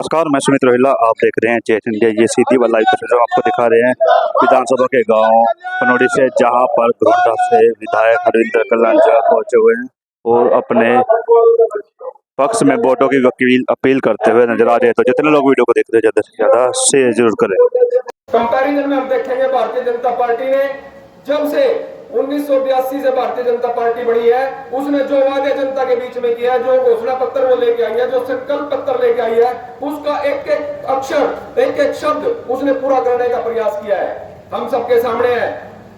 नमस्कार, मैं सुमित रोहिला। आप देख रहे हैं चेत इंडिया। ये सीधी वाला लाइव तस्वीर आपको दिखा रहे हैं विधानसभा के गांव पनोड़ी से, जहां पर घोरंडा से विधायक हरविंदर कल्याण पहुंचे हुए हैं और अपने पक्ष में वोटों की अपील करते हुए नजर आ रहे हैं। तो जितने लोग वीडियो को देख रहे हैं ज्यादा से ज्यादा शेयर जरूर करें। कंपैरिजन में हम देखेंगे, भारतीय जनता पार्टी ने जब से 1982 से भारतीय जनता पार्टी बनी है, उसने जो वादे जनता के बीच में किया है, जो घोषणा पत्र वो लेके आई है, जो संकल्प पत्र लेके आई है, उसका एक एक अक्षर, एक एक शब्द उसने पूरा करने का प्रयास किया है। हम सबके सामने है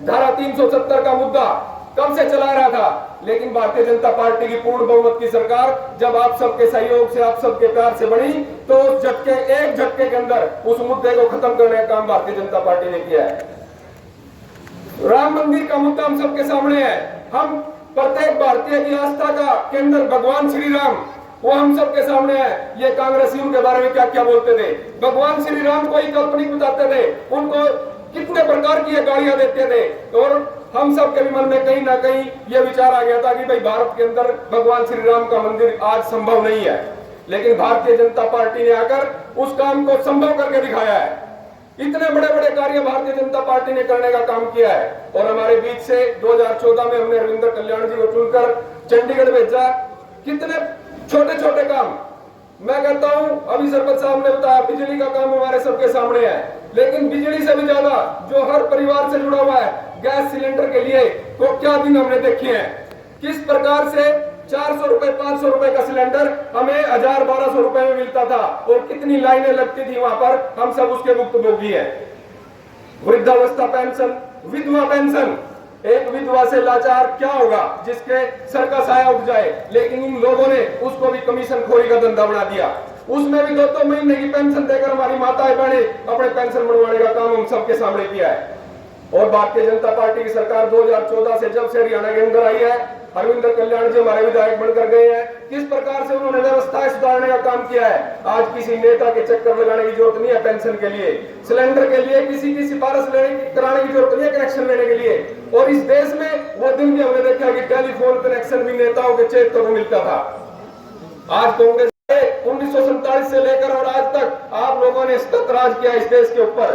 धारा 370 का मुद्दा कब से चला रहा था, लेकिन भारतीय जनता पार्टी की पूर्ण बहुमत की सरकार जब आप सबके सहयोग से, आप सबके प्यार से बनी, तो उस एक झटके के अंदर उस मुद्दे को खत्म करने का काम भारतीय जनता पार्टी ने किया है। राम मंदिर का मुद्दा हम सबके सामने है। हम प्रत्येक भारतीय की आस्था का केंद्र भगवान श्री राम, वो हम सबके सामने है। ये कांग्रेसी उनके बारे में क्या क्या बोलते थे। भगवान श्री राम को ही काल्पनिक बताते थे, उनको कितने प्रकार की गालियां देते थे, और हम सब के भी मन में कहीं ना कहीं ये विचार आ गया था कि भाई भारत के अंदर भगवान श्री राम का मंदिर आज संभव नहीं है। लेकिन भारतीय जनता पार्टी ने आकर उस काम को संभव करके दिखाया है। इतने बड़े बड़े कार्य भारतीय जनता पार्टी ने करने का काम किया है। और हमारे बीच से 2014 में हमने हरविंदर कल्याण जी को चुनकर चंडीगढ़ भेजा। कितने छोटे छोटे काम, मैं कहता हूं, अभी सरपंच साहब ने बताया बिजली का काम हमारे सबके सामने है, लेकिन बिजली से भी ज्यादा जो हर परिवार से जुड़ा हुआ है, गैस सिलेंडर के लिए को क्या दिन हमने देखे हैं। किस प्रकार से 400 रुपए 500 रुपए का सिलेंडर हमें 1000-1200 रुपए में मिलता था, और कितनी लाइनें लगती थी वहां पर। हम सब उसके भुक्तभोगी हैं। वृद्धावस्था पेंशन, विधवा पेंशन, एक विधवा से लाचार क्या होगा जिसके सर का साया उठ जाए, लेकिन इन लोगों ने उसको भी कमीशन खोरी का धंधा बना दिया। उसमें भी 2-2 महीने की पेंशन देकर हमारी माताएं बहनें अपने पेंशन बनवाने का काम हम सबके सामने किया है। और भारतीय जनता पार्टी की सरकार 2014 से जब से हरियाणा के अंदर आई है, हरविंदर कल्याण जी हमारे विधायक बनकर गए हैं, किस प्रकार से उन्होंने व्यवस्था सुधारने का काम किया है। आज किसी नेता के चक्कर लगाने की जरूरत नहीं है। पेंशन के लिए, सिलेंडर के लिए किसी की सिफारिश कराने की जरूरत नहीं है, कनेक्शन लेने के लिए। और इस देश में वो दिन भी हमने देखा कि टेलीफोन कनेक्शन भी नेताओं के चेहरे को मिलता था। आज कांग्रेस 1947 से लेकर और आज तक आप लोगों ने सतत राज किया इस देश के ऊपर।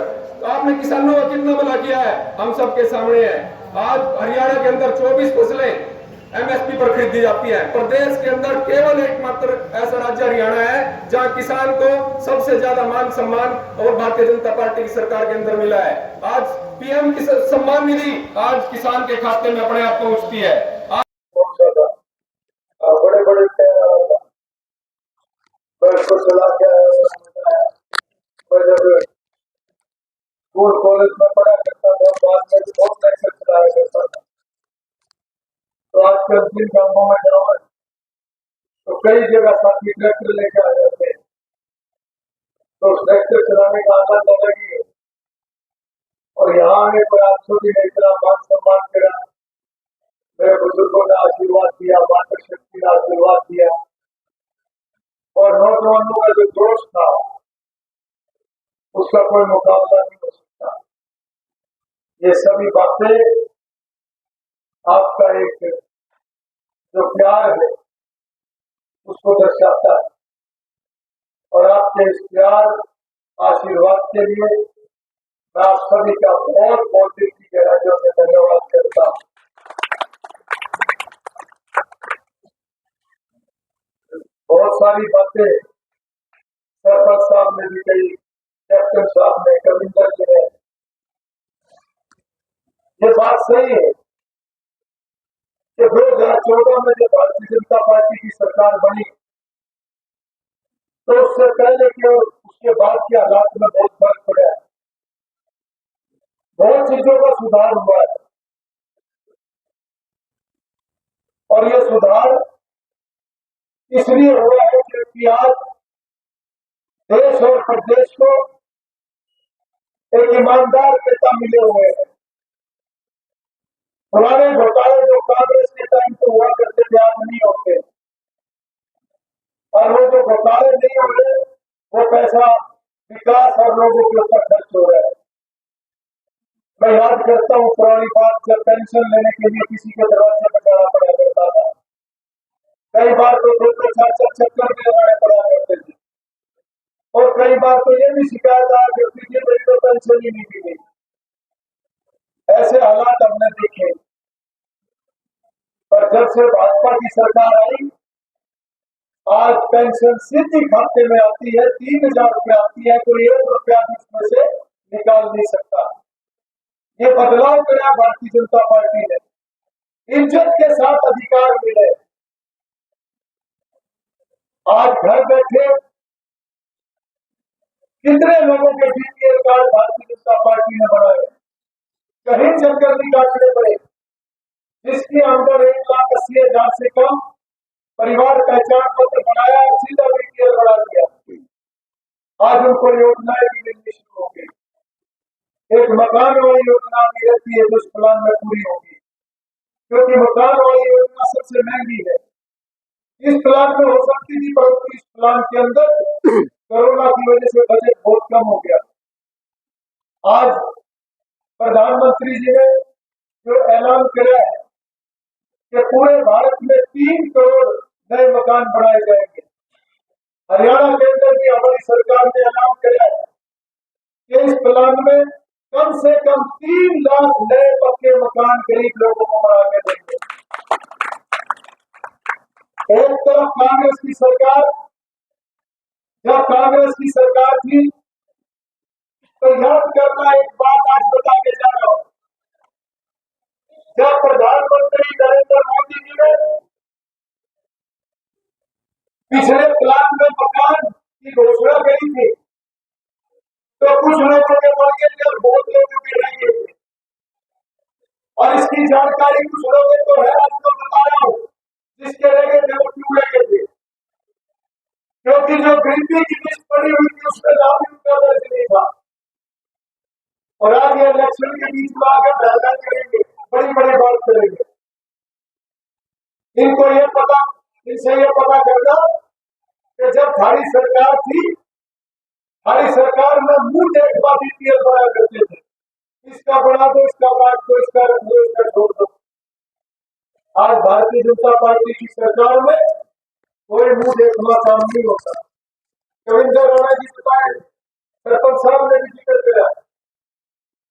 आपने किसानों का कितना भला किया है, हम सबके सामने है। आज हरियाणा के अंदर 24 फसलें एमएसपी पर खरीदी जाती है। प्रदेश के अंदर केवल एकमात्र ऐसा राज्य हरियाणा है जहां किसान को सबसे ज्यादा मान सम्मान और भारतीय जनता पार्टी की सरकार के अंदर मिला है। आज पीएम की सम्मान निधि आज किसान के खाते में अपने आप पहुंचती है। बड़े बड़े स्कूल कॉलेज में पढ़ा करता था, बाद में बहुत ट्रैक्टर चलाया करता था। तो आजकल जिन गांवों में जाओ तो कई जगह साथी ट्रैक्टर लेकर आ जाते हैं, तो ट्रैक्टर चलाने का आनंद अलग ही है। और यहाँ आने पर आप सभी ने इतना मान सम्मान करा, मेरे बुजुर्गों ने आशीर्वाद दिया, माता शक्ति ने आशीर्वाद दिया, और नौजवानों का जो जोश था उसका कोई मुकाबला नहीं हो सकता। ये सभी बातें आपका एक जो प्यार है उसको दर्शाता है। और आपके इस प्यार आशीर्वाद के लिए मैं आप सभी का बहुत बहुत दिल की गहराइयों से धन्यवाद करता हूँ। बहुत सारी बातें सरपंच साहब ने भी कही, कैप्टन साहब ने, कविंदर जी ने, ये बात सही है कि 2014 में जब भारतीय जनता पार्टी की सरकार बनी, तो उससे पहले के और उसके बाद के हालात में बहुत फर्क पड़ा है। बहुत चीजों का सुधार हुआ है, और ये सुधार इसलिए हुआ है क्योंकि आज देश और प्रदेश को एक ईमानदार नेता मिले हुए हैं। पुराने घोटाले जो कांग्रेस के टाइम पे हुआ करते थे आज नहीं होते, और वो जो घोटाले नहीं हो रहे, वो पैसा विकास और लोगों के ऊपर खर्च हो रहा है। मैं याद करता हूँ पुरानी बात, जब पेंशन लेने के लिए किसी के दरवाजे पर जाना पड़ा करता था, कई बार तो 2-2, 4-4 चक्कर भी लगाने पड़ा करते थे, और कई बार तो ये भी शिकायत आ कि पीछे मेरी तो पेंशन ही नहीं दी गई। ऐसे हालात हमने देखे। पर जब से भाजपा की सरकार आई, आज पेंशन सीधी खाते में आती है, 3,000 रुपया आती है, कोई 1 रुपया भी उसमें से निकाल नहीं सकता। ये बदलाव करा भारतीय जनता पार्टी ने, इज्जत के साथ अधिकार मिले। आज घर बैठे कितने लोगों के BPL card Bharatiya Janata party ने बनाए, कहीं चक्कर नहीं काटने पड़े। जिसकी आमदन 1,80,000 से कम, परिवार पहचान पत्र बनाया और सीधा बीपीएल बढ़ा दिया। आज उनको योजनाएं भी मिलनी शुरू हो गई। एक मकान वाली योजना भी रहती है जो इस प्लान में पूरी होगी, क्योंकि मकान वाली योजना सबसे महंगी है। इस प्लान में हो सकती थी, परंतु इस प्लान के अंदर कोरोना की वजह से बजट बहुत कम हो गया। आज प्रधानमंत्री जी ने जो ऐलान किया है कि पूरे भारत में 3 करोड़ नए मकान बनाए जाएंगे। हरियाणा के अंदर भी हमारी सरकार ने ऐलान किया है कि इस प्लान में कम से कम 3 लाख नए पक्के मकान गरीब लोगों को बना के देंगे। एक तरफ कांग्रेस की सरकार, जब कांग्रेस की सरकार थी तो याद करना, एक बात आज बता के जा रहा हूं। जब प्रधानमंत्री नरेंद्र मोदी जी ने पिछले प्लान में मकान की घोषणा करी थी, तो कुछ लोगों के बढ़ गए थे और बहुत लोगों के रह गए थे। और इसकी जानकारी कुछ लोगों को है, आज तो बता रहा हूं। जिसके रह गए थे वो क्यों रह गए थे? क्योंकि जो गरीबी की लिस्ट पड़ी हुई थी उसमें नाम ही उनका दर्ज नहीं था। और आज ये इलेक्शन के बीच में आकर धरना करेंगे, बड़ी बड़ी बात करेंगे। इनको ये पता, इनसे ये पता करना कि जब हमारी सरकार थी, हमारी सरकार में मुंह देखवा बीपीएल बना करते थे, इसका बना दो, इसका काट दो, इसका रख दो, इसका छोड़ दो। आज भारतीय जनता पार्टी की सरकार में कोई मुंह देखवा काम नहीं होता। कविंदर राणा जी बताए, सरपंच साहब ने भी जिक्र किया,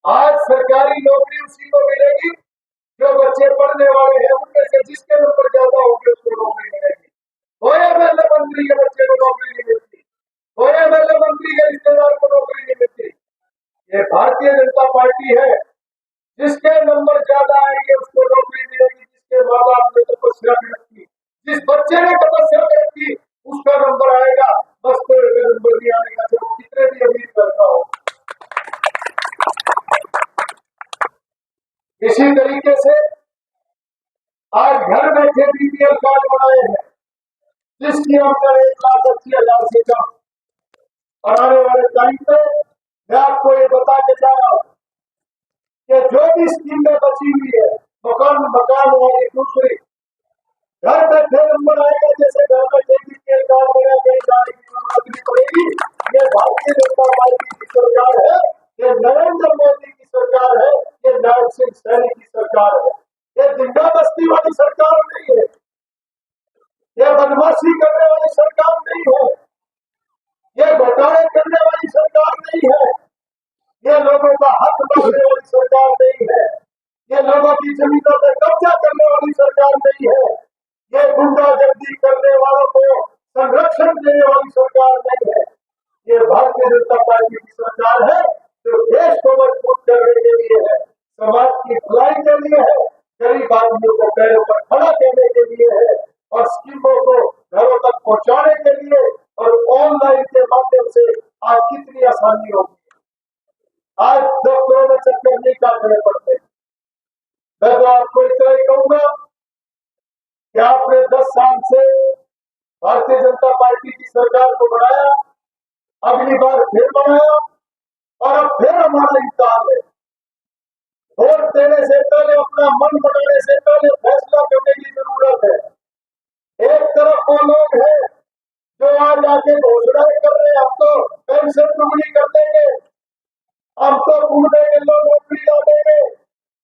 आज सरकारी नौकरी उसी को मिलेगी जो बच्चे पढ़ने वाले हैं। उनमें से जिसके नंबर ज्यादा होंगे उसको नौकरी मिलेगी। होया एमएलए मंत्री के बच्चे को नौकरी नहीं मिलती, होया एमएलए मंत्री के रिश्तेदार को नौकरी नहीं मिलती। ये भारतीय जनता पार्टी है, जिसके नंबर ज्यादा आएंगे उसको नौकरी मिलेगी। जिसके माँ बाप ने तपस्या रखी, जिस बच्चे ने तपस्या रखी, उसका नंबर आएगा। बस कोई नंबर नहीं आने का, जो कितने भी अमीर करता हो। इसी तरीके से आज घर बैठे बीपीएल कार्ड बनाए हैं, जिसकी आमदन 1,80,000 से कम। और आने वाले टाइम पे मैं आपको ये बता के जा रहा हूं कि जो भी स्कीमें बची हुई है, मकान वाली दूसरी, घर बैठे नंबर आएगा। जैसे घर बैठे बीपीएल कार्ड बना, कहीं जाने की जरूरत नहीं पड़ेगी। ये भारतीय जनता पार्टी की सरकार है, ये नरेंद्र मोदी की सरकार है, ये नायब सिंह सैनी की सरकार है। ये जिंदा बस्ती वाली सरकार नहीं है, ये बदमाशी करने वाली सरकार नहीं है, ये घोटाले करने वाली सरकार नहीं है, ये लोगों का हक मांगने वाली सरकार नहीं है, ये लोगों की जमीनों पर कब्जा करने वाली सरकार नहीं है, ये गुंडागर्दी करने वालों को संरक्षण देने वाली सरकार नहीं है। ये भारतीय जनता पार्टी की सरकार है, जो देश को मजबूत करने के लिए है, समाज की भलाई के लिए है, गरीब आदमियों को पैरों पर खड़ा करने के लिए है, और स्कीमों को घरों तक पहुंचाने के लिए। और ऑनलाइन के माध्यम से आज कितनी आसानी होगी, आज दफ्तरों में चक्कर नहीं काटने पड़ते। मैं तो आपको इतना ही कहूंगा कि आपने 10 साल से भारतीय जनता पार्टी की सरकार को बनाया, अगली बार फिर बनाया, और अब फिर हमारा इम्तिहान है। वोट देने से पहले, अपना मन बनाने से पहले फैसला करने की जरूरत है। एक तरफ वो लोग हैं जो आज आके घोषणाएं कर रहे हैं, हम तो पेंशन दुगनी कर देंगे, हम तो पूरे के लोग नौकरी ला देंगे,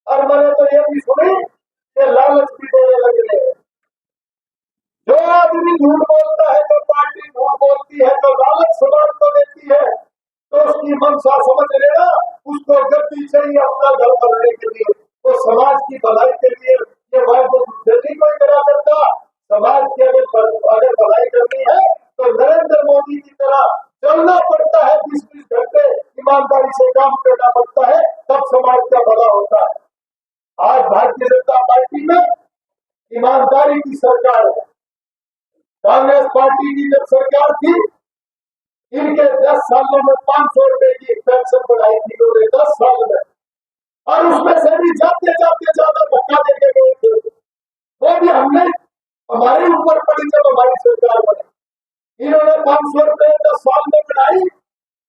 और मैंने तो ये भी सुनी कि लालच भी देने लग रहे हैं। जो आदमी झूठ बोलता है, जो पार्टी झूठ बोलती है, जो लालच समाज को देती है, तो उसकी मंशा समझ लेना, उसको गद्दी चाहिए अपना घर बनाने के लिए, तो समाज की भलाई के लिए ये वायदे जल्दी कोई करा करता। समाज की अगर भलाई करनी है तो नरेंद्र मोदी की तरह चलना पड़ता है, 20-20 घंटे ईमानदारी से काम करना पड़ता है, तब समाज का भला होता है। आज भारतीय जनता पार्टी में ईमानदारी की सरकार है। कांग्रेस पार्टी की जब सरकार थी, इनके 10 सालों में 500 रुपए की पेंशन बढ़ाई थी उन्होंने 10 साल में, और उसमें से भी जाते जाते ज्यादा धक्का देके गए थे। वो भी हमने हमारे ऊपर पड़ी जब हमारी सरकार बनी। इन्होंने 500 रुपए 10 साल में बढ़ाई,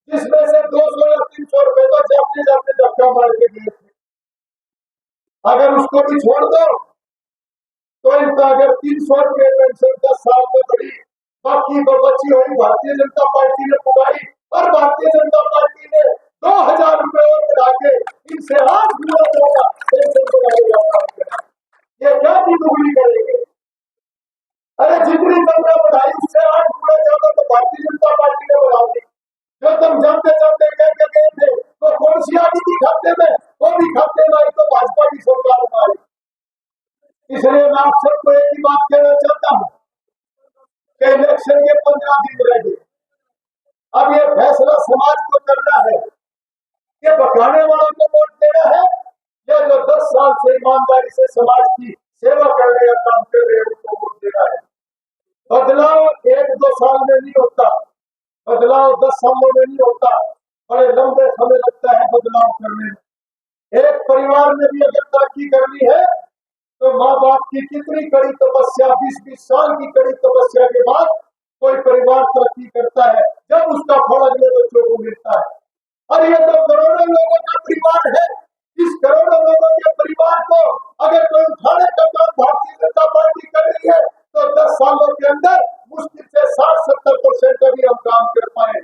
जिसमें से 200 या 300 रुपए तो जाते जाते धक्का मार के दिए थे। अगर उसको भी छोड़ दो तो इनका अगर 300 रुपए पेंशन 10 साल में बढ़ी, बाकी तो बची हुई भारतीय जनता पार्टी ने पुकारी, और भारतीय जनता पार्टी ने 2000 रुपए और बढ़ा के इनसे 8 गुना ज्यादा पेंशन बढ़ाएगा काम करेगा। ये क्या की दुगनी करेंगे? अरे जितनी तुमने बढ़ाई उससे 8 गुना ज्यादा तो भारतीय जनता पार्टी ने बढ़ा दी। जो तुम जानते जानते कह के गए थे तो कौन सी आ गई थी खाते में, वो भी खाते में आई तो भाजपा की सरकार में आई। इसलिए मैं आप सबको एक ही बात कहना चाहता हूं कि इलेक्शन के 15 दिन रह गए। अब ये फैसला समाज को करना है कि बकाने वालों को वोट देना है, या जो 10 साल से ईमानदारी से समाज की सेवा करने का काम कर रहे हैं उनको वोट देना है। बदलाव 1-2 साल में नहीं होता, बदलाव 10 सालों में नहीं होता, बड़े लंबे समय लगता है बदलाव करने में। एक परिवार में भी अगर तरक्की करनी है तो माँ बाप की कितनी कड़ी तपस्या, 20-20 साल की कड़ी तपस्या के बाद कोई परिवार तरक्की करता है, जब उसका फल अगले बच्चों को मिलता है। और ये तो करोड़ों लोगों का परिवार है। इस करोड़ों लोगों के परिवार को अगर कोई उठाने का काम भारतीय जनता पार्टी कर रही है तो 10 सालों के अंदर मुश्किल से 60-70% अभी हम काम कर पाए।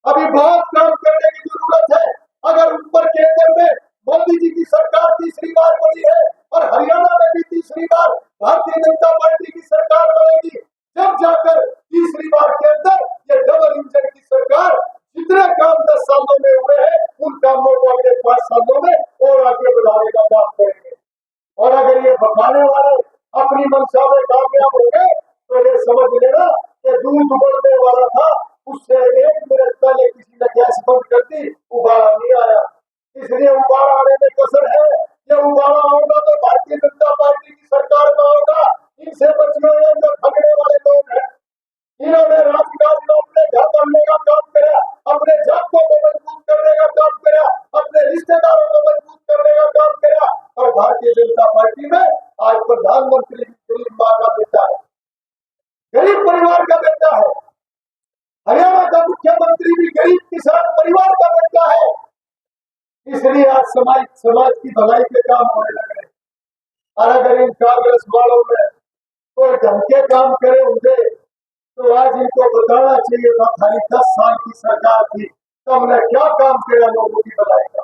अभी बहुत काम करने की जरूरत है। अगर ऊपर केंद्र में मोदी जी की सरकार तीसरी बार बनी है और हरियाणा में भी तीसरी बार भारतीय जनता पार्टी की सरकार बनेगी, जब जाकर तीसरी बार के अंदर ये डबल इंजन की सरकार जितने काम 10 सालों में हुए हैं उन कामों को अगले 5 सालों में और आगे बढ़ाने का काम करेंगे। और अगर ये बकाने वाले अपनी मंशा में कामयाब हो गए तो ये समझ लेना कि दूध उबलने वाला था, उससे 1 मिनट पहले किसी ने गैस बंद कर दी, उबाला नहीं आया। इसलिए उबाला आने में कसर है। ये उबाला होगा तो भारतीय जनता पार्टी की सरकार में होगा। इनसे बचने वाले जो ठगने वाले लोग हैं, इन्होंने राजकाज में अपने घर बनने का काम किया, अपने जातों को मजबूत करने का काम किया, अपने रिश्तेदारों को मजबूत करने का काम किया, और भारतीय जनता पार्टी में आज प्रधानमंत्री गरीब माँ का बेटा है, गरीब परिवार का बेटा है। हरियाणा का मुख्यमंत्री भी गरीब किसान परिवार का बेटा है। इसलिए आज समाज की भलाई के काम होने लग रहे। और अगर इन कांग्रेस वालों में कोई ढंग के काम करे होंगे तो आज इनको बताना चाहिए था, खाली 10 साल की सरकार थी तो हमने क्या काम किया लोगों की भलाई का।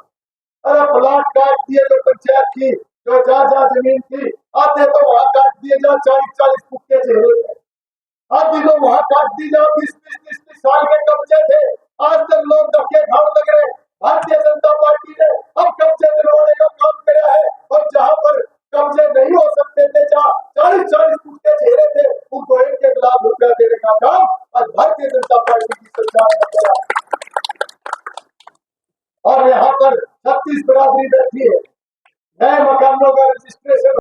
अरे प्लाट काट दिए जो पंचायत की, जो जहाँ जमीन थी आते तो वहां काट दिए जहाँ 40-40 फुट के चेहरे थे, आधी तो वहां काट दी जहाँ 20-30 साल के कब्जे थे। आज तक लोग धक्के खाने लग रहे। भारतीय जनता पार्टी ने अब कब्जे दिलवाने का काम किया है, और जहां पर कब्जे नहीं हो सकते थे, जहाँ 40-40 फुट के चेहरे थे, उनको 1-1 लाख रुपया देने का काम आज भारतीय जनता पार्टी की सरकार ने किया। और यहाँ पर 36 बिरादरी बैठी है, नए मकानों का रजिस्ट्रेशन